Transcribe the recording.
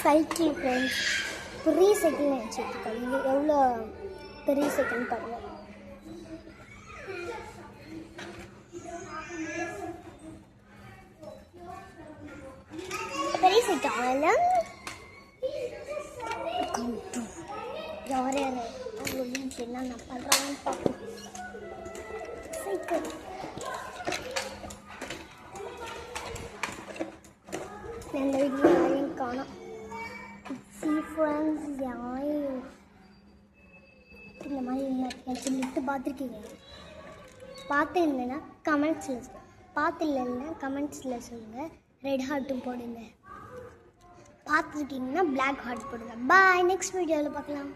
Cycle friends பெரிய cycle நினச்சிட்ருக்கோம். இது எவ்வளோ பெரிய சைக்கிள்னு பாருங்கள். பெரிய சைக்கிள் யார் யார் அவங்க வீட்டில் என்னென்ன பண்ணுறாங்கன்னு பார்ப்போம். சைக்கிள் இந்த வீட்டில் யாரையும் காணோம். ஃப்ரெண்ட்ஸ் யாரும் இந்த மாதிரி எல்லாத்தையும் லிட்டு பார்த்துருக்கீங்க? பார்த்துருந்தேன்னா கமெண்ட்ஸில் பார்த்து இல்லைன்னா கமெண்ட்ஸில் சொல்லுங்கள். ரெட் ஹார்ட்டும் போடுங்க. பார்த்துருக்கீங்கன்னா பிளாக் ஹார்ட் போடுங்க. பாய். நெக்ஸ்ட் வீடியோவில் பார்க்கலாம்.